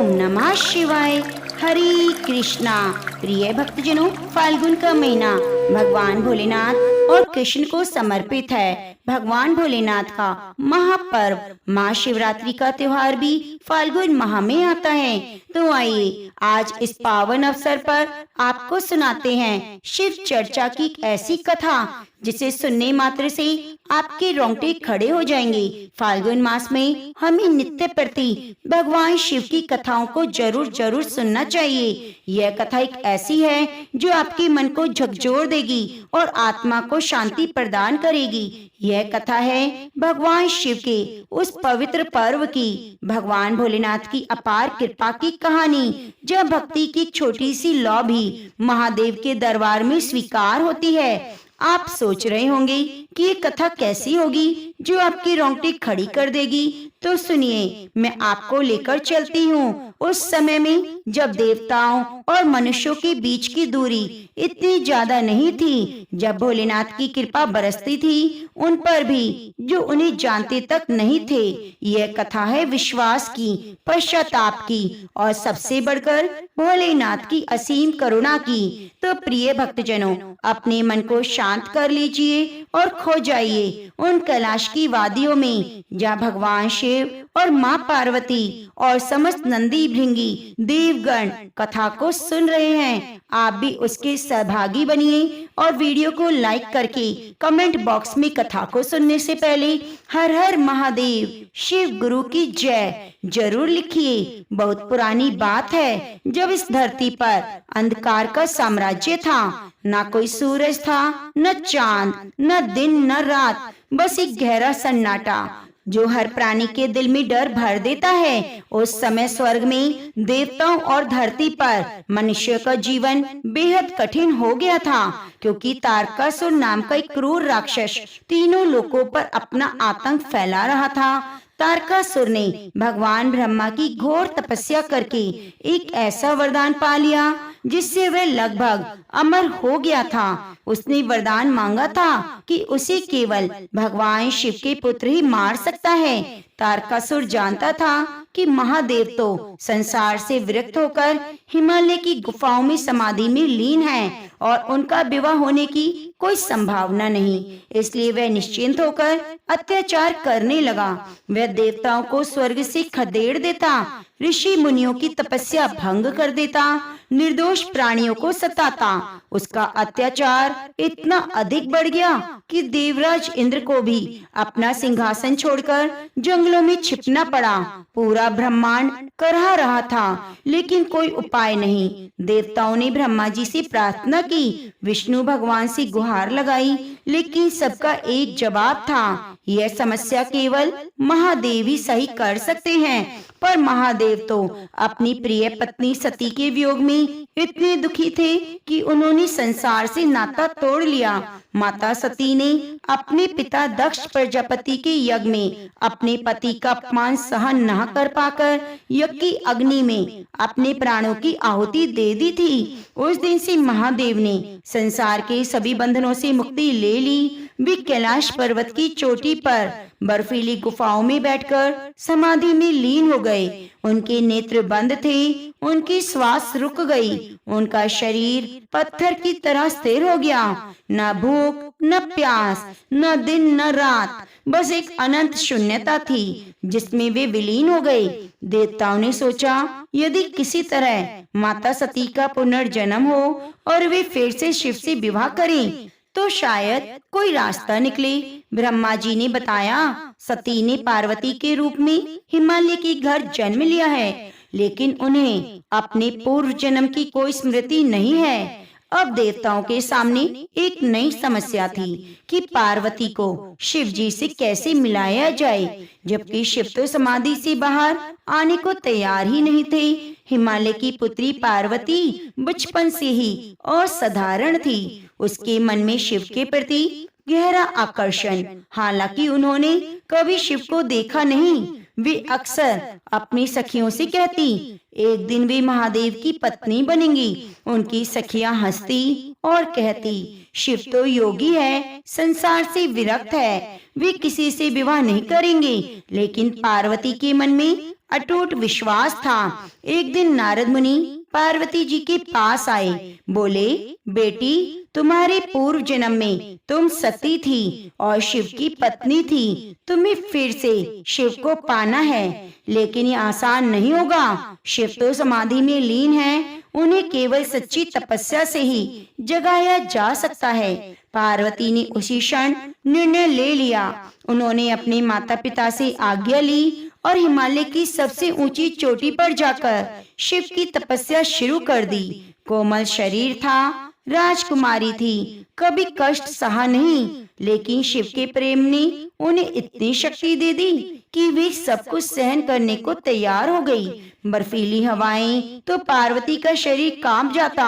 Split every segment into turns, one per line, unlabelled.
ओम नमः शिवाय। हरे कृष्णा। प्रिय भक्तजनों, फाल्गुन का महीना भगवान भोलेनाथ और कृष्ण को समर्पित है। भगवान भोलेनाथ का महापर्व महाशिवरात्रि का त्योहार भी फाल्गुन माह में आता है। तो आइए आज इस पावन अवसर पर आपको सुनाते हैं शिव चर्चा की ऐसी कथा जिसे सुनने मात्र से आपके रोंगटे खड़े हो जाएंगे। फाल्गुन मास में हमें नित्य प्रति भगवान शिव की कथाओं को जरूर जरूर सुनना चाहिए। यह कथा एक ऐसी है जो आपके मन को झकझोर देगी और आत्मा को शांति प्रदान करेगी। यह कथा है भगवान शिव के उस पवित्र पर्व की, भगवान भोलेनाथ की अपार कृपा की कहानी, जब भक्ति की छोटी सी लौ भी महादेव के दरबार में स्वीकार होती है। आप सोच रहे होंगे कि ये कथा कैसी होगी जो आपकी रोंगटे खड़ी कर देगी। तो सुनिए, मैं आपको लेकर चलती हूँ उस समय में जब देवताओं और मनुष्यों के बीच की दूरी इतनी ज्यादा नहीं थी, जब भोलेनाथ की कृपा बरसती थी उन पर भी जो उन्हें जानते तक नहीं थे। यह कथा है विश्वास की, पश्चाताप की और सबसे बढ़कर भोलेनाथ की असीम करुणा की। तो प्रिय भक्तजनों, अपने मन को शांत कर लीजिए और खो जाइए उन कैलाश की वादियों में जहाँ भगवान शिव और माँ पार्वती और समस्त नंदी भृंगी देवगण कथा को सुन रहे हैं। आप भी उसके सहभागी बनिए और वीडियो को लाइक करके कमेंट बॉक्स में कथा को सुनने से पहले हर हर महादेव शिव गुरु की जय जरूर लिखिए। बहुत पुरानी बात है, जब इस धरती पर अंधकार का साम्राज्य था, ना कोई सूरज था, न चांद, न दिन, न रात, बस एक गहरा सन्नाटा जो हर प्राणी के दिल में डर भर देता है। उस समय स्वर्ग में देवताओं और धरती पर मनुष्य का जीवन बेहद कठिन हो गया था, क्योंकि तारकासुर नाम का एक क्रूर राक्षस तीनों लोकों पर अपना आतंक फैला रहा था। तारकासुर ने भगवान ब्रह्मा की घोर तपस्या करके एक ऐसा वरदान पा लिया जिससे वह लगभग अमर हो गया था। उसने वरदान मांगा था कि उसे केवल भगवान शिव के पुत्र ही मार सकता है। तारकासुर जानता था कि महादेव तो संसार से विरक्त होकर हिमालय की गुफाओं में समाधि में लीन हैं और उनका विवाह होने की कोई संभावना नहीं। इसलिए वह निश्चिंत होकर अत्याचार करने लगा। वह देवताओं को स्वर्ग से खदेड़ देता, ऋषि मुनियों की तपस्या भंग कर देता, निर्दोष प्राणियों को सताता। उसका अत्याचार इतना अधिक बढ़ गया कि देवराज इंद्र को भी अपना सिंहासन छोड़कर जंगलों में छिपना पड़ा। पूरा ब्रह्मांड करहा रहा था, लेकिन कोई उपाय नहीं। देवताओं ने ब्रह्मा जी से प्रार्थना की, विष्णु भगवान से गुहार लगाई, लेकिन सबका एक जवाब था, यह समस्या केवल महादेव ही सही कर सकते हैं। पर महादेव तो अपनी प्रिय पत्नी सती के वियोग में इतने दुखी थे कि उन्होंने संसार से नाता तोड़ लिया। माता सती ने अपने पिता दक्ष प्रजापति के यज्ञ में अपने पति का अपमान सहन न कर पाकर यज्ञ की अग्नि में अपने प्राणों की आहुति दे दी थी। उस दिन से महादेव ने संसार के सभी बंधनों से मुक्ति ले ली। वे कैलाश पर्वत की चोटी पर बर्फीली गुफाओं में बैठकर समाधि में लीन हो गए। उनके नेत्र बंद थे, उनकी श्वास रुक गई, उनका शरीर पत्थर की तरह स्थिर हो गया। न भूख, न प्यास, न दिन, न रात, बस एक अनंत शून्यता थी जिसमें वे विलीन हो गए। देवताओं ने सोचा, यदि किसी तरह माता सती का पुनर्जन्म हो और वे फिर से शिव से विवाह करें तो शायद कोई रास्ता निकले। ब्रह्मा जी ने बताया, सती ने पार्वती के रूप में हिमालय के घर जन्म लिया है, लेकिन उन्हें अपने पूर्व जन्म की कोई स्मृति नहीं है। अब देवताओं के सामने एक नई समस्या थी कि पार्वती को शिव जी से कैसे मिलाया जाए, जबकि शिव तो समाधि से बाहर आने को तैयार ही नहीं थे। हिमालय की पुत्री पार्वती बचपन से ही असाधारण थी। उसके मन में शिव के प्रति गहरा आकर्षण, हालांकि उन्होंने कभी शिव को देखा नहीं। वे अक्सर अपनी सखियों से कहती, एक दिन वे महादेव की पत्नी बनेंगी। उनकी सखियां हंसती और कहती, शिव तो योगी है, संसार से विरक्त है, वे किसी से विवाह नहीं करेंगे। लेकिन पार्वती के मन में अटूट विश्वास था। एक दिन नारद मुनि पार्वती जी के पास आए। बोले, बेटी, तुम्हारे पूर्व जन्म में तुम सती थी और शिव की पत्नी थी। तुम्हें फिर से शिव को पाना है, लेकिन ये आसान नहीं होगा। शिव तो समाधि में लीन है, उन्हें केवल सच्ची तपस्या से ही जगाया जा सकता है। पार्वती ने उसी क्षण निर्णय ले लिया। उन्होंने अपने माता पिता से आज्ञा ली और हिमालय की सबसे ऊंची चोटी पर जाकर शिव की तपस्या शुरू कर दी। कोमल शरीर था, राजकुमारी थी, कभी कष्ट सहा नहीं, लेकिन शिव के प्रेम ने उन्हें इतनी शक्ति दे दी कि वे सब कुछ सहन करने को तैयार हो गई। बर्फीली हवाएं तो पार्वती का शरीर कांप जाता,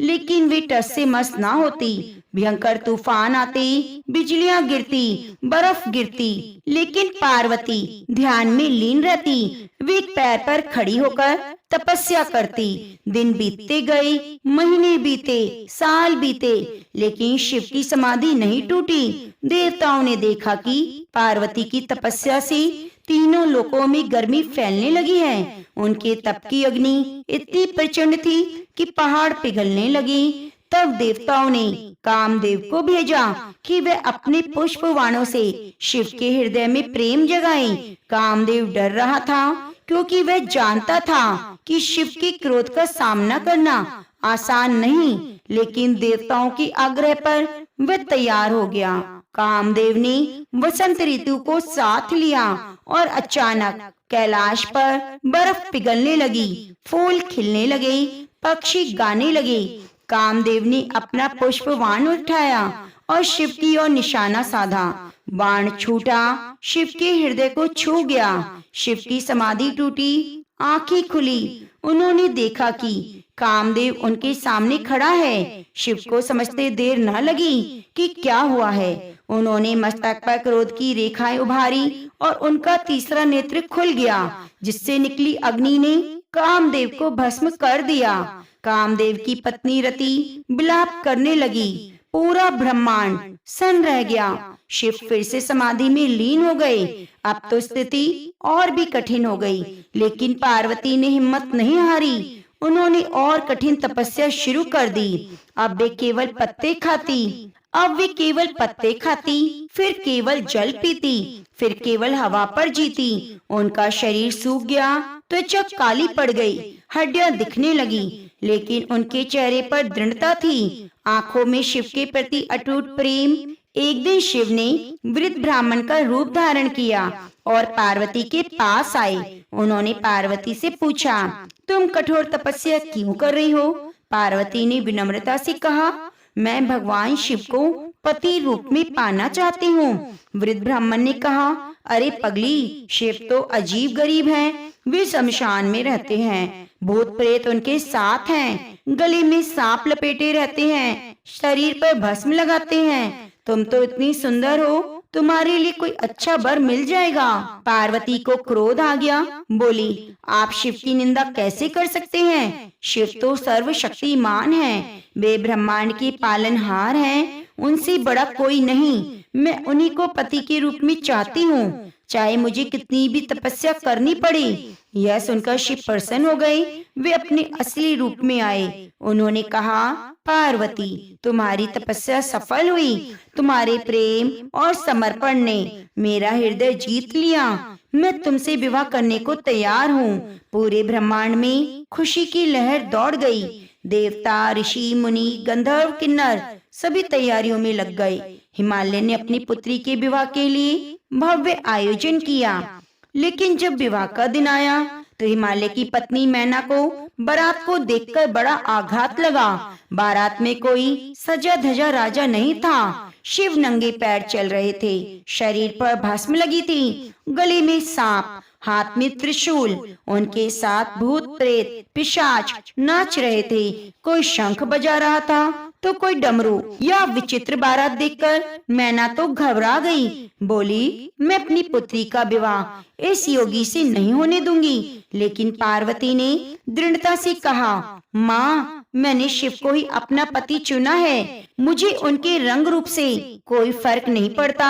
लेकिन वे टस से मस ना होती। भयंकर तूफान आते, बिजलियां गिरती, बर्फ गिरती, लेकिन पार्वती ध्यान में लीन रहती। वे एक पैर पर खड़ी होकर तपस्या करती। दिन बीतते गए, महीने बीते, साल बीते, लेकिन शिव की समाधि नहीं टूटी। देवताओं ने देखा कि पार्वती की तपस्या से तीनों लोकों में गर्मी फैलने लगी है। उनके तप की अग्नि इतनी प्रचंड थी कि पहाड़ पिघलने लगे। तब देवताओं ने कामदेव को भेजा कि वे अपने पुष्प बाणों से शिव के हृदय में प्रेम जगाएं। कामदेव डर रहा था, क्योंकि वह जानता था कि शिव के क्रोध का सामना करना आसान नहीं, लेकिन देवताओं के आग्रह पर वह तैयार हो गया। कामदेव ने वसंत ऋतु को साथ लिया और अचानक कैलाश पर बर्फ पिघलने लगी, फूल खिलने लगे, पक्षी गाने लगे। कामदेव ने अपना पुष्प बाण उठाया और शिव की ओर निशाना साधा। बाण छूटा, शिव के हृदय को छू गया। शिव की समाधि टूटी, आंखें खुली। उन्होंने देखा कि कामदेव उनके सामने खड़ा है। शिव को समझते देर न लगी कि क्या हुआ है। उन्होंने मस्तक पर क्रोध की रेखाएं उभारी और उनका तीसरा नेत्र खुल गया, जिससे निकली अग्नि ने कामदेव को भस्म कर दिया। कामदेव की पत्नी रति विलाप करने लगी। पूरा ब्रह्मांड सन्न रह गया। शिव फिर से समाधि में लीन हो गए। अब तो स्थिति और भी कठिन हो गई, लेकिन पार्वती ने हिम्मत नहीं हारी। उन्होंने और कठिन तपस्या शुरू कर दी। अब वे केवल पत्ते खाती, फिर केवल जल पीती, फिर केवल हवा पर जीती। उनका शरीर सूख गया, त्वचा काली पड़ गई, हड्डियां दिखने लगी, लेकिन उनके चेहरे पर दृढ़ता थी, आंखों में शिव के प्रति अटूट प्रेम। एक दिन शिव ने वृद्ध ब्राह्मण का रूप धारण किया और पार्वती के पास आए। उन्होंने पार्वती से पूछा, तुम कठोर तपस्या क्यों कर रही हो? पार्वती ने विनम्रता से कहा, मैं भगवान शिव को पति रूप में पाना चाहती हूँ। वृद्ध ब्राह्मण ने कहा, अरे पगली, शिव तो अजीब गरीब हैं। वे शमशान में रहते हैं, भूत प्रेत उनके साथ हैं, गले में सांप लपेटे रहते हैं, शरीर पर भस्म लगाते हैं। तुम तो इतनी सुंदर हो, तुम्हारे लिए कोई अच्छा वर मिल जाएगा। पार्वती को क्रोध आ गया। बोली, आप शिव की निंदा कैसे कर सकते हैं? शिव तो सर्वशक्तिमान हैं, वे ब्रह्मांड के पालनहार हैं, उनसे बड़ा कोई नहीं। मैं उन्हीं को पति के रूप में चाहती हूँ, चाहे मुझे कितनी भी तपस्या करनी पड़े। यह सुनकर शिव प्रसन्न हो गए। वे अपने असली रूप में आए। उन्होंने कहा, पार्वती, तुम्हारी तपस्या सफल हुई। तुम्हारे प्रेम और समर्पण ने मेरा हृदय जीत लिया। मैं तुमसे विवाह करने को तैयार हूँ। पूरे ब्रह्मांड में खुशी की लहर दौड़ गई। देवता, ऋषि, मुनि, गंधर्व, किन्नर सभी तैयारियों में लग गए। हिमालय ने अपनी पुत्री के विवाह के लिए भव्य आयोजन किया, लेकिन जब विवाह का दिन आया तो हिमालय की पत्नी मैना को बारात को देखकर बड़ा आघात लगा। बारात में कोई सजा धजा राजा नहीं था। शिव नंगे पैर चल रहे थे, शरीर पर भस्म लगी थी, गले में सांप, हाथ में त्रिशूल। उनके साथ भूत प्रेत पिशाच नाच रहे थे। कोई शंख बजा रहा था तो कोई डमरू। यह विचित्र बारात देखकर मैना तो घबरा गई। बोली, मैं अपनी पुत्री का विवाह इस योगी से नहीं होने दूंगी। लेकिन पार्वती ने दृढ़ता से कहा, माँ, मैंने शिव को ही अपना पति चुना है। मुझे उनके रंग रूप से कोई फर्क नहीं पड़ता।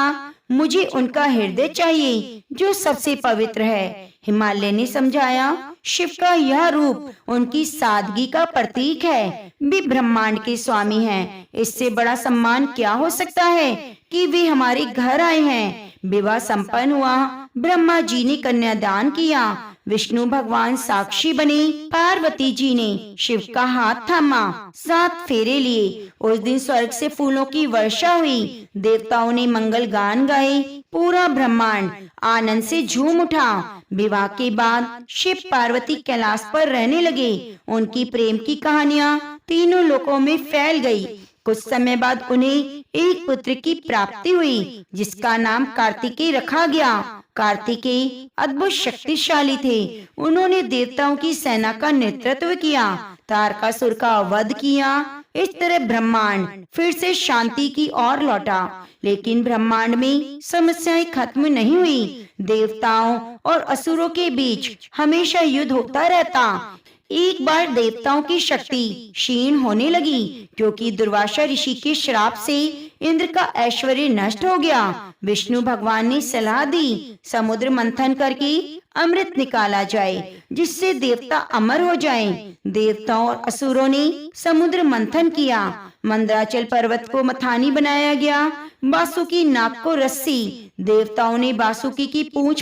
मुझे उनका हृदय चाहिए जो सबसे पवित्र है। हिमालय ने समझाया, शिव का यह रूप उनकी सादगी का प्रतीक है। वे ब्रह्मांड के स्वामी हैं। इससे बड़ा सम्मान क्या हो सकता है कि वे हमारे घर आए हैं। विवाह संपन्न हुआ। ब्रह्मा जी ने कन्यादान किया। विष्णु भगवान साक्षी बने। पार्वती जी ने शिव का हाथ थामा, 7 फेरे लिए। उस दिन स्वर्ग से फूलों की वर्षा हुई। देवताओं ने मंगल गान गाए। पूरा ब्रह्मांड आनंद से झूम उठा। विवाह के बाद शिव पार्वती कैलाश पर रहने लगे। उनकी प्रेम की कहानियां तीनों लोकों में फैल गई। कुछ समय बाद उन्हें एक पुत्र की प्राप्ति हुई, जिसका नाम कार्तिकेय रखा गया। कार्तिकेय अद्भुत शक्तिशाली थे। उन्होंने देवताओं की सेना का नेतृत्व किया, तारकासुर का वध किया। इस तरह ब्रह्मांड फिर से शांति की ओर लौटा। लेकिन ब्रह्मांड में समस्याएं खत्म नहीं हुई। देवताओं और असुरों के बीच हमेशा युद्ध होता रहता। एक बार देवताओं की शक्ति क्षीण होने लगी, क्योंकि दुर्वासा ऋषि के श्राप से इंद्र का ऐश्वर्य नष्ट हो गया। विष्णु भगवान ने सलाह दी, समुद्र मंथन करके अमृत निकाला जाए, जिससे देवता अमर हो जाएं। देवताओं और असुरों ने समुद्र मंथन किया। मंदराचल पर्वत को मथानी बनाया गया। बासुकी नाग को रस्सी। देवताओं ने बासुकी की पूंछ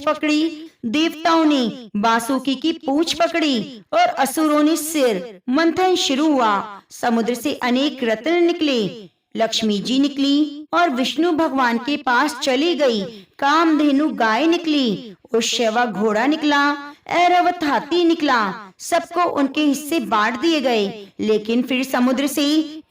पकड़ी। और असुरों ने सिर। मंथन शुरू हुआ। समुद्र से अनेक रत्न निकले। लक्ष्मी जी निकली और विष्णु भगवान के पास चली गई। कामधेनु गाय निकली। उष्यवा घोड़ा निकला। ऐरावत हाथी निकला। सबको उनके हिस्से बांट दिए गए। लेकिन फिर समुद्र से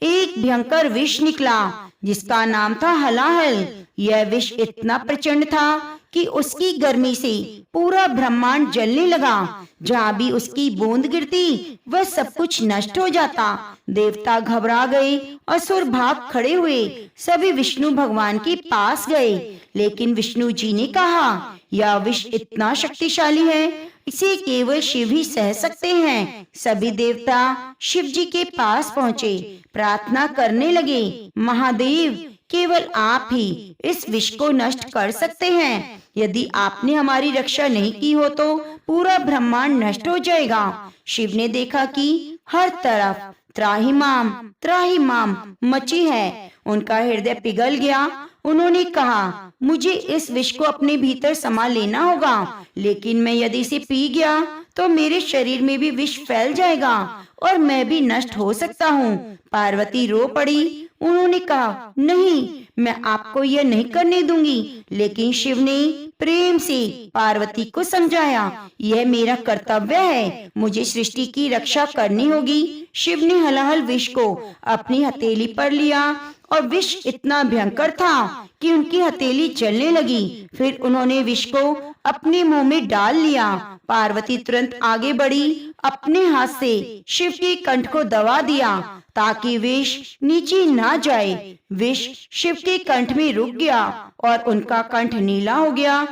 एक भयंकर विष निकला, जिसका नाम था हलाहल। यह विष इतना प्रचंड था कि उसकी गर्मी से पूरा ब्रह्मांड जलने लगा। जहाँ भी उसकी बूंद गिरती, वह सब कुछ नष्ट हो जाता। देवता घबरा गए। असुर भाग खड़े हुए। सभी विष्णु भगवान के पास गए। लेकिन विष्णु जी ने कहा, यह विष इतना शक्तिशाली है, इसे केवल शिव ही सह सकते हैं। सभी देवता शिव जी के पास पहुँचे, प्रार्थना करने लगे, महादेव, केवल आप ही इस विष को नष्ट कर सकते हैं। यदि आपने हमारी रक्षा नहीं की हो तो पूरा ब्रह्मांड नष्ट हो जाएगा। शिव ने देखा कि हर तरफ त्राहिमाम मची है। उनका हृदय पिघल गया। उन्होंने कहा, मुझे इस विष को अपने भीतर समा लेना होगा, लेकिन मैं यदि इसे पी गया तो मेरे शरीर में भी विष फैल जाएगा और मैं भी नष्ट हो सकता हूँ। पार्वती रो पड़ी। उन्होंने कहा, नहीं, मैं आपको यह नहीं करने दूंगी। लेकिन शिव ने प्रेम से पार्वती को समझाया, यह मेरा कर्तव्य है, मुझे सृष्टि की रक्षा करनी होगी। शिव ने हलाहल विष को अपनी हथेली पर लिया और विष इतना भयंकर था कि उनकी हथेली जलने लगी। फिर उन्होंने विष को अपने मुंह में डाल लिया। पार्वती तुरंत आगे बढ़ी। अपने हाथ से शिव के कंठ को दबा दिया ताकि विष नीचे ना जाए। विष शिव के कंठ में रुक गया और उनका कंठ नीला हो गया।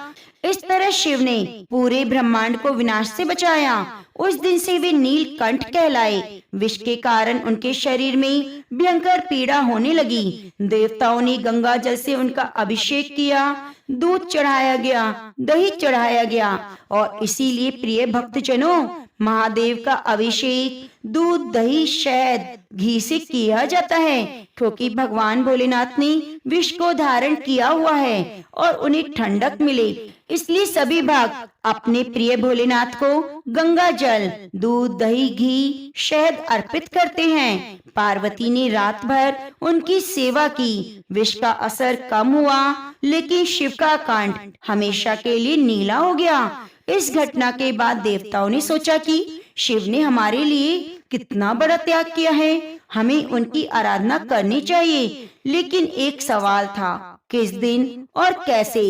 इस तरह शिव ने पूरे ब्रह्मांड को विनाश से बचाया। उस दिन से वे नीलकंठ कहलाए। विष के कारण उनके शरीर में भयंकर पीड़ा होने लगी। देवताओं ने गंगा जल से उनका अभिषेक किया। दूध चढ़ाया गया, दही चढ़ाया गया और इसीलिए प्रिय भक्तजनों, महादेव का अभिषेक दूध, दही, शहद, घी से किया जाता है, क्योंकि भगवान भोलेनाथ ने विष को धारण किया हुआ है और उन्हें ठंडक मिले। इसलिए सभी भक्त अपने प्रिय भोलेनाथ को गंगा जल, दूध, दही, घी, शहद अर्पित करते हैं। पार्वती ने रात भर उनकी सेवा की। विष का असर कम हुआ, लेकिन शिव का कंठ हमेशा के लिए नीला हो गया। इस घटना के बाद देवताओं ने सोचा कि शिव ने हमारे लिए कितना बड़ा त्याग किया है, हमें उनकी आराधना करनी चाहिए। लेकिन एक सवाल था, किस दिन और कैसे?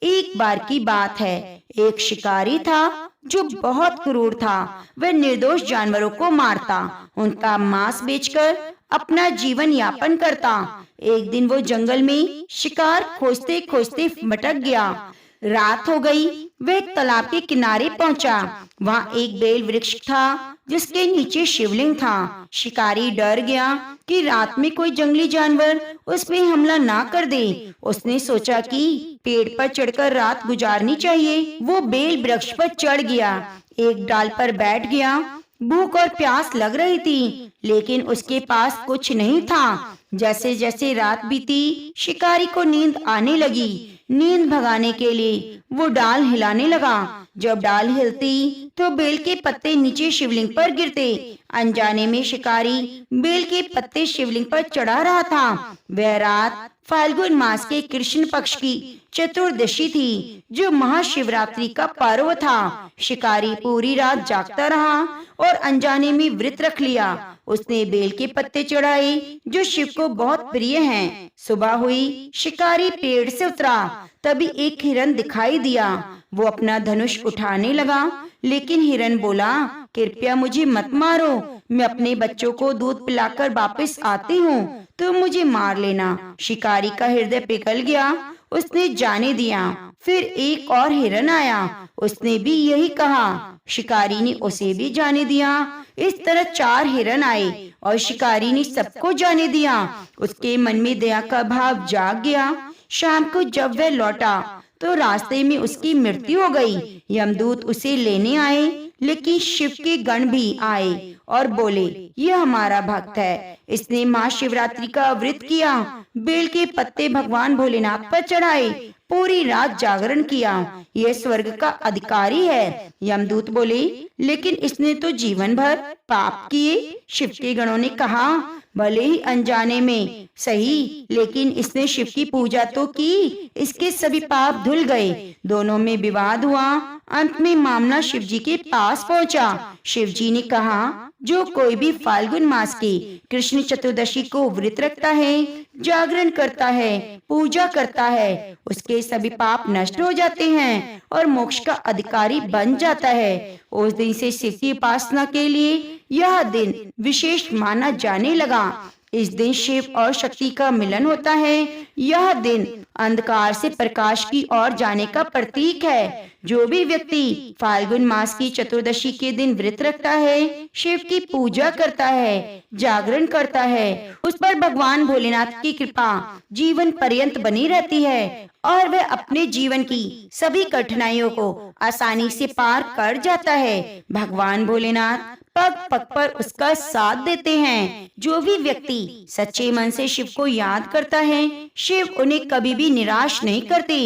एक बार की बात है, एक शिकारी था जो बहुत क्रूर था। वह निर्दोष जानवरों को मारता, उनका मांस बेचकर अपना जीवन यापन करता। एक दिन वो जंगल में शिकार खोजते खोजते भटक गया। रात हो गई। वह एक तालाब के किनारे पहुंचा। वहाँ एक बेल वृक्ष था जिसके नीचे शिवलिंग था। शिकारी डर गया कि रात में कोई जंगली जानवर उस पे हमला ना कर दे। उसने सोचा कि पेड़ पर चढ़कर रात गुजारनी चाहिए। वो बेल वृक्ष पर चढ़ गया, एक डाल पर बैठ गया। भूख और प्यास लग रही थी, लेकिन उसके पास कुछ नहीं था। जैसे जैसे रात बीती, शिकारी को नींद आने लगी। नींद भगाने के लिए वो डाल हिलाने लगा। जब डाल हिलती तो बेल के पत्ते नीचे शिवलिंग पर गिरते। अनजाने में शिकारी बेल के पत्ते शिवलिंग पर चढ़ा रहा था। वह रात फाल्गुन मास के कृष्ण पक्ष की चतुर्दशी थी, जो महाशिवरात्रि का पर्व था। शिकारी पूरी रात जागता रहा और अनजाने में व्रत रख लिया। उसने बेल के पत्ते चढ़ाए जो शिव को बहुत प्रिय हैं। सुबह हुई, शिकारी पेड़ से उतरा। तभी एक हिरन दिखाई दिया। वो अपना धनुष उठाने लगा, लेकिन हिरन बोला, कृपया मुझे मत मारो, मैं अपने बच्चों को दूध पिलाकर वापस आती हूँ, तुम मुझे मार लेना। शिकारी का हृदय पिघल गया, उसने जाने दिया। फिर एक और हिरन आया, उसने भी यही कहा। शिकारी ने उसे भी जाने दिया। इस तरह 4 हिरन आए और शिकारी ने सबको जाने दिया। उसके मन में दया का भाव जाग गया। शाम को जब वह लौटा तो रास्ते में उसकी मृत्यु हो गई। यमदूत उसे लेने आए, लेकिन शिव के गण भी आए और बोले, यह हमारा भक्त है, इसने महाशिवरात्रि का व्रत किया। बेल के पत्ते भगवान भोलेनाथ पर चढ़ाए, पूरी रात जागरण किया, यह स्वर्ग का अधिकारी है। यमदूत बोले, लेकिन इसने तो जीवन भर पाप किए। शिव के गणों ने कहा, भले ही अनजाने में सही, लेकिन इसने शिव की पूजा तो की, इसके सभी पाप धुल गए। दोनों में विवाद हुआ। अंत में मामला शिव जी के पास पहुंचा। शिव जी ने कहा, जो कोई भी फाल्गुन मास की कृष्ण चतुर्दशी को व्रत रखता है, जागरण करता है, पूजा करता है, उसके सभी पाप नष्ट हो जाते हैं और मोक्ष का अधिकारी बन जाता है। उस दिन से शिव की उपासना के लिए यह दिन विशेष माना जाने लगा। इस दिन शिव और शक्ति का मिलन होता है। यह दिन अंधकार से प्रकाश की ओर जाने का प्रतीक है। जो भी व्यक्ति फाल्गुन मास की चतुर्दशी के दिन व्रत रखता है, शिव की पूजा करता है, जागरण करता है, उस पर भगवान भोलेनाथ की कृपा जीवन पर्यंत बनी रहती है और वह अपने जीवन की सभी कठिनाइयों को आसानी से पार कर जाता है। भगवान भोलेनाथ पग पग पर उसका साथ देते हैं। जो भी व्यक्ति सच्चे मन से शिव को याद करता है, शिव उन्हें कभी भी निराश नहीं करते।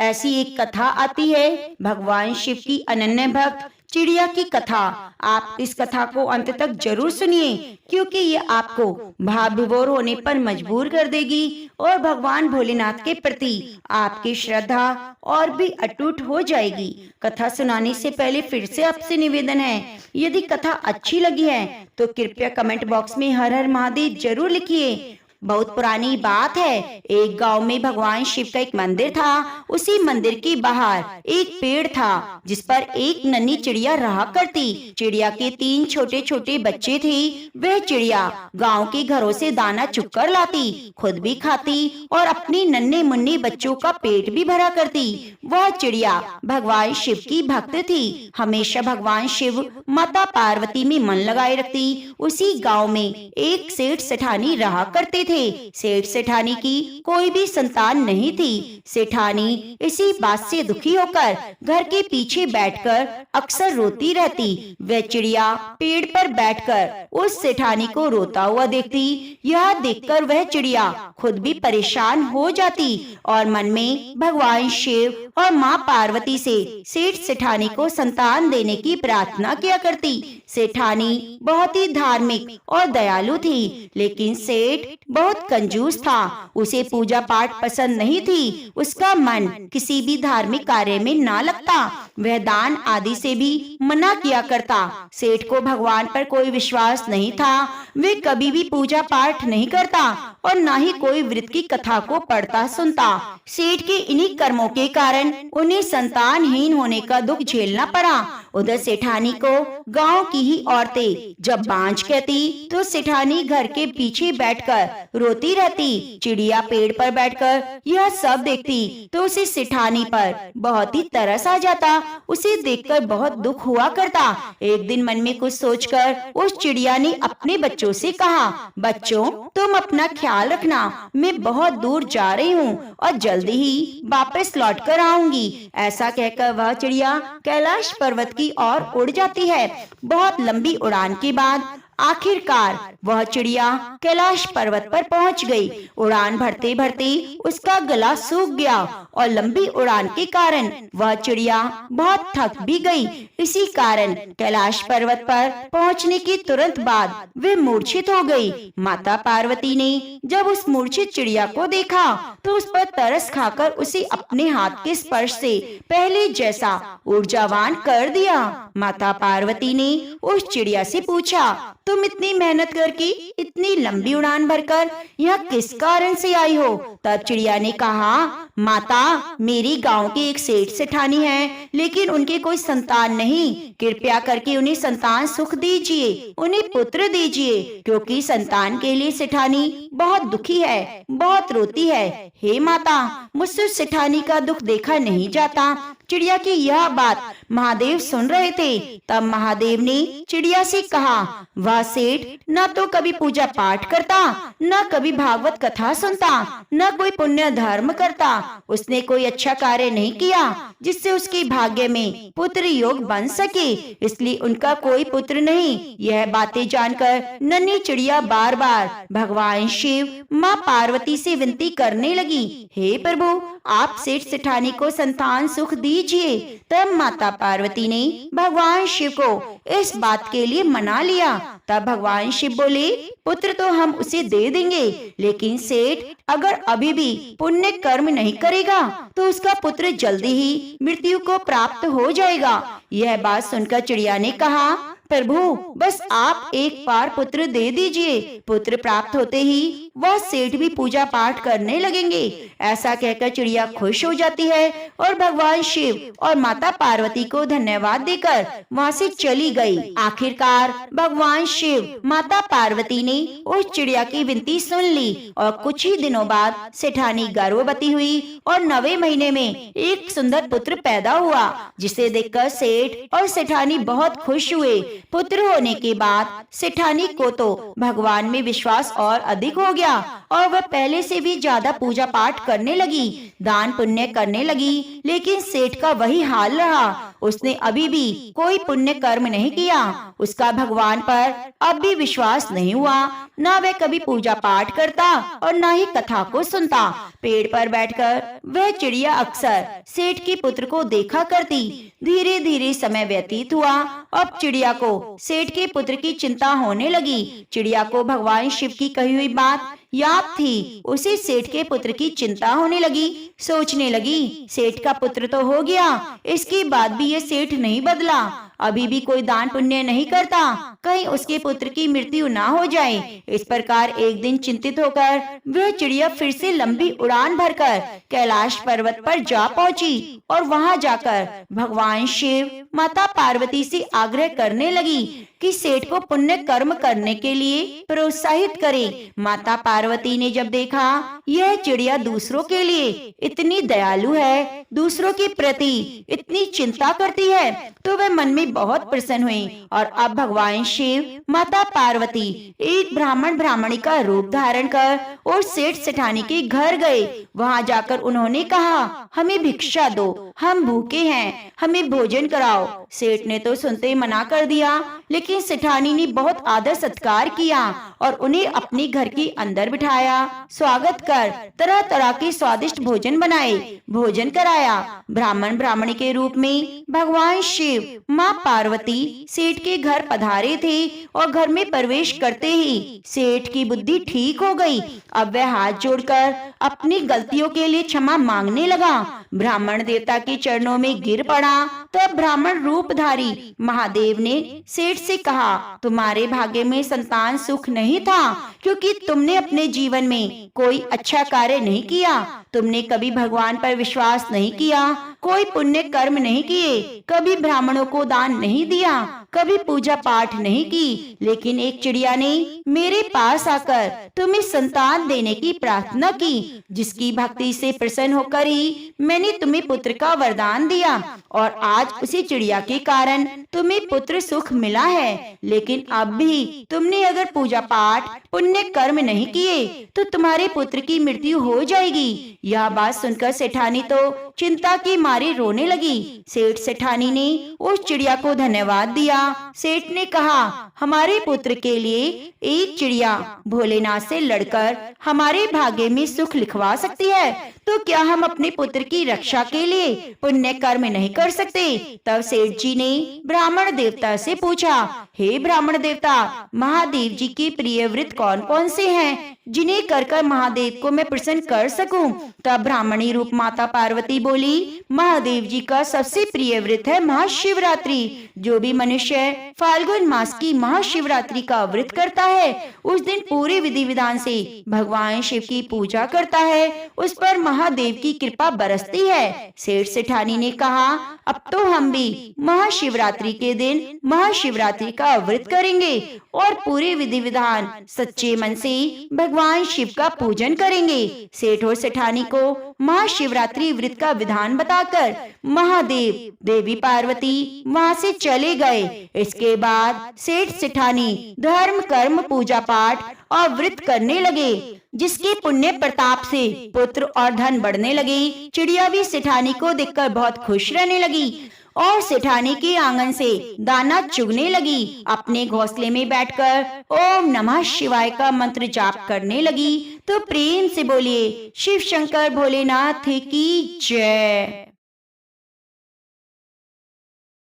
ऐसी एक कथा आती है, भगवान शिव की अनन्य भक्त चिड़िया की कथा। आप इस कथा को अंत तक जरूर सुनिए, क्योंकि ये आपको भाव विभोर होने पर मजबूर कर देगी और भगवान भोलेनाथ के प्रति आपकी श्रद्धा और भी अटूट हो जाएगी। कथा सुनाने से पहले फिर से आपसे निवेदन है, यदि कथा अच्छी लगी है तो कृपया कमेंट बॉक्स में हर हर महादेव जरूर लिखिए। बहुत पुरानी बात है, एक गांव में भगवान शिव का एक मंदिर था। उसी मंदिर के बाहर एक पेड़ था, जिस पर एक नन्ही चिड़िया रहा करती। चिड़िया के 3 छोटे छोटे बच्चे थे। वह चिड़िया गांव के घरों से दाना चुग कर लाती, खुद भी खाती और अपने नन्हे मुन्ने बच्चों का पेट भी भरा करती। वह चिड़िया भगवान शिव की भक्त थी, हमेशा भगवान शिव माता पार्वती में मन लगाए रखती। उसी गाँव में एक सेठ सेठानी रहा करते थे। सेठ सेठानी की कोई भी संतान नहीं थी। सेठानी इसी बात से दुखी होकर घर के पीछे बैठकर अक्सर रोती रहती। वह चिड़िया पेड़ पर बैठकर उस सेठानी को रोता हुआ देखती। यह देखकर वह चिड़िया खुद भी परेशान हो जाती और मन में भगवान शिव और माँ पार्वती से सेठ सेठानी को संतान देने की प्रार्थना किया करती। सेठानी बहुत ही धार्मिक और दयालु थी, लेकिन सेठ बहुत कंजूस था। उसे पूजा पाठ पसंद नहीं थी। उसका मन किसी भी धार्मिक कार्य में ना लगता। वह दान आदि से भी मना किया करता। सेठ को भगवान पर कोई विश्वास नहीं था। वे कभी भी पूजा पाठ नहीं करता और न ही कोई व्रत की कथा को पढ़ता सुनता। सेठ के इन्हीं कर्मों के कारण उन्हें संतानहीन होने का दुख झेलना पड़ा। उधर सेठानी को गांव की ही औरतें जब बांझ कहती तो सेठानी घर के पीछे बैठकर रोती रहती। चिड़िया पेड़ पर बैठकर यह सब देखती तो उसे सेठानी पर बहुत ही तरस आ जाता। उसे देखकर बहुत दुख हुआ करता। एक दिन मन में कुछ सोचकर उस चिड़िया ने अपने बच्चों से कहा, बच्चों तुम अपना ख्याल रखना, मैं बहुत दूर जा रही हूँ और जल्दी ही वापस लौट कर आऊंगी। ऐसा कहकर वह चिड़िया कैलाश पर्वत की ओर उड़ जाती है। बहुत लंबी उड़ान के बाद आखिरकार वह चिड़िया कैलाश पर्वत पर पहुंच गई। उड़ान भरते भरते उसका गला सूख गया और लंबी उड़ान के कारण वह चिड़िया बहुत थक भी गई। इसी कारण कैलाश पर्वत पर पहुंचने के तुरंत बाद वे मूर्छित हो गई। माता पार्वती ने जब उस मूर्छित चिड़िया को देखा तो उस पर तरस खाकर उसे अपने हाथ के स्पर्श से पहले जैसा ऊर्जावान कर दिया। माता पार्वती ने उस चिड़िया से पूछा, तुम इतनी मेहनत करके इतनी लंबी उड़ान भरकर यहाँ किस कारण से आई हो? तब चिड़िया ने कहा, माता मेरी गांव के एक सेठ सेठानी है, लेकिन उनके कोई संतान नहीं। कृपया करके उन्हें संतान सुख दीजिए, उन्हें पुत्र दीजिए, क्योंकि संतान के लिए सेठानी बहुत दुखी है, बहुत रोती है। हे माता, मुझसे सेठानी का दुख देखा नहीं जाता। चिड़िया की यह बात महादेव सुन रहे थे। तब महादेव ने चिड़िया से कहा, वह सेठ न तो कभी पूजा पाठ करता, न कभी भागवत कथा सुनता, न कोई पुण्य धर्म करता। उसने कोई अच्छा कार्य नहीं किया जिससे उसके भाग्य में पुत्र योग बन सके, इसलिए उनका कोई पुत्र नहीं। यह बातें जानकर नन्ही चिड़िया बार बार भगवान शिव, माँ पार्वती से विनती करने लगी, हे प्रभु आप सेठ सेठानी को संतान सुख दीजिए। तब माता पार्वती ने भगवान शिव को इस बात के लिए मना लिया। तब भगवान शिव बोले, पुत्र तो हम उसे दे देंगे, लेकिन सेठ अगर अभी भी पुण्य कर्म नहीं करेगा तो उसका पुत्र जल्दी ही मृत्यु को प्राप्त हो जाएगा। यह बात सुनकर चिड़िया ने कहा, प्रभु बस आप एक बार पुत्र दे दीजिए। पुत्र प्राप्त होते ही वह सेठ भी पूजा पाठ करने लगेंगे। ऐसा कहकर चिड़िया खुश हो जाती है और भगवान शिव और माता पार्वती को धन्यवाद देकर वहाँ से चली गई। आखिरकार भगवान शिव, माता पार्वती ने उस चिड़िया की विनती सुन ली और कुछ ही दिनों बाद सेठानी गर्भवती हुई और 9वें महीने में एक सुंदर पुत्र पैदा हुआ, जिसे देखकर सेठ और सेठानी बहुत खुश हुए। पुत्र होने के बाद सेठानी को तो भगवान में विश्वास और अधिक हो गया और वह पहले से भी ज्यादा पूजा पाठ करने लगी, दान पुण्य करने लगी। लेकिन सेठ का वही हाल रहा, उसने अभी भी कोई पुण्य कर्म नहीं किया। उसका भगवान पर अब भी विश्वास नहीं हुआ। न वह कभी पूजा पाठ करता और न ही कथा को सुनता। पेड़ पर बैठकर वह चिड़िया अक्सर सेठ के पुत्र को देखा करती। धीरे धीरे समय व्यतीत हुआ। अब चिड़िया को सेठ के पुत्र की चिंता होने लगी। चिड़िया को भगवान शिव की कही हुई बात याद थी। उसे सेठ के पुत्र की चिंता होने लगी। सोचने लगी, सेठ का पुत्र तो हो गया, इसके बाद भी ये सेठ नहीं बदला, अभी भी कोई दान पुण्य नहीं करता, कहीं उसके पुत्र की मृत्यु ना हो जाए। इस प्रकार एक दिन चिंतित होकर वह चिड़िया फिर से लंबी उड़ान भरकर कैलाश पर्वत पर जा पहुंची और वहां जाकर भगवान शिव, माता पार्वती से आग्रह करने लगी कि सेठ को पुण्य कर्म करने के लिए प्रोत्साहित करे। माता पार्वती ने जब देखा यह चिड़िया दूसरों के लिए इतनी दयालु है, दूसरों के प्रति इतनी चिंता करती है, तो वह मन में बहुत प्रसन्न हुई और अब भगवान शिव, माता पार्वती एक ब्राह्मणी का रूप धारण कर और सेठ सेठानी के घर गए। वहां जाकर उन्होंने कहा, हमें भिक्षा दो, हम भूखे हैं, हमें भोजन कराओ। सेठ ने तो सुनते ही मना कर दिया, लेकिन सेठानी ने बहुत आदर सत्कार किया और उन्हें अपने घर के अंदर बिठाया, स्वागत कर तरह तरह के स्वादिष्ट भोजन बनाए, भोजन कराया। ब्राह्मणी के रूप में भगवान शिव, माँ पार्वती सेठ के घर पधारे थे और घर में प्रवेश करते ही सेठ की बुद्धि ठीक हो गई। अब वह हाथ जोड़कर अपनी गलतियों के लिए क्षमा मांगने लगा। ब्राह्मण देवता के चरणों में गिर पड़ा। तब ब्राह्मण रूपधारी महादेव ने सेठ से कहा, तुम्हारे भाग्य में संतान सुख नहीं था, क्योंकि तुमने अपने जीवन में कोई अच्छा कार्य नहीं किया, तुमने कभी भगवान पर विश्वास नहीं किया, कोई पुण्य कर्म नहीं किए, कभी ब्राह्मणों को दान नहीं दिया, कभी पूजा पाठ नहीं की, लेकिन एक चिड़िया ने मेरे पास आकर तुम्हें संतान देने की प्रार्थना की, जिसकी भक्ति से प्रसन्न होकर ही मैंने तुम्हें पुत्र का वरदान दिया, और आज उसी चिड़िया के कारण तुम्हें पुत्र सुख मिला है। लेकिन अब भी तुमने अगर पूजा पाठ पुण्य कर्म नहीं किए तो तुम्हारे पुत्र की मृत्यु हो जाएगी। यह बात सुनकर सेठानी तो चिंता की मारी रोने लगी। सेठ सेठानी ने उस चिड़िया को धन्यवाद दिया। सेठ ने कहा, हमारे पुत्र के लिए एक चिड़िया भोलेनाथ से लड़कर हमारे भाग्य में सुख लिखवा सकती है, तो क्या हम अपने पुत्र की रक्षा के लिए पुण्य कर्म नहीं कर सकते? तब सेठ जी ने ब्राह्मण देवता से पूछा, हे ब्राह्मण देवता, महादेव जी के प्रिय व्रत कौन कौन से हैं जिन्हें कर महादेव को मैं प्रसन्न कर सकूं? तब ब्राह्मणी रूप माता पार्वती बोली, महादेव जी का सबसे प्रिय व्रत है महाशिवरात्रि। जो भी मनुष्य फाल्गुन मास की महाशिवरात्रि का व्रत करता है, उस दिन पूरे विधि विधान से भगवान शिव की पूजा करता है, उस पर महादेव की कृपा बरसती है। सेठ सेठानी ने कहा, अब तो हम भी महाशिवरात्रि के दिन महाशिवरात्रि का व्रत करेंगे और पूरे विधि विधान सच्चे मन से भगवान शिव का पूजन करेंगे। सेठ और सेठानी को महाशिवरात्रि व्रत का विधान बताकर महादेव देवी पार्वती वहां से चले गए। इसके बाद सेठ सेठानी धर्म कर्म पूजा पाठ और व्रत करने लगे, जिसके पुण्य प्रताप से पुत्र और धन बढ़ने लगे। चिड़िया भी सेठानी को देखकर बहुत खुश रहने लगी और सेठानी के आंगन से दाना चुगने लगी। अपने घोंसले में बैठकर ओम नमः शिवाय का मंत्र जाप करने लगी। तो प्रेम से बोलिए, शिव शंकर भोलेनाथ की जय।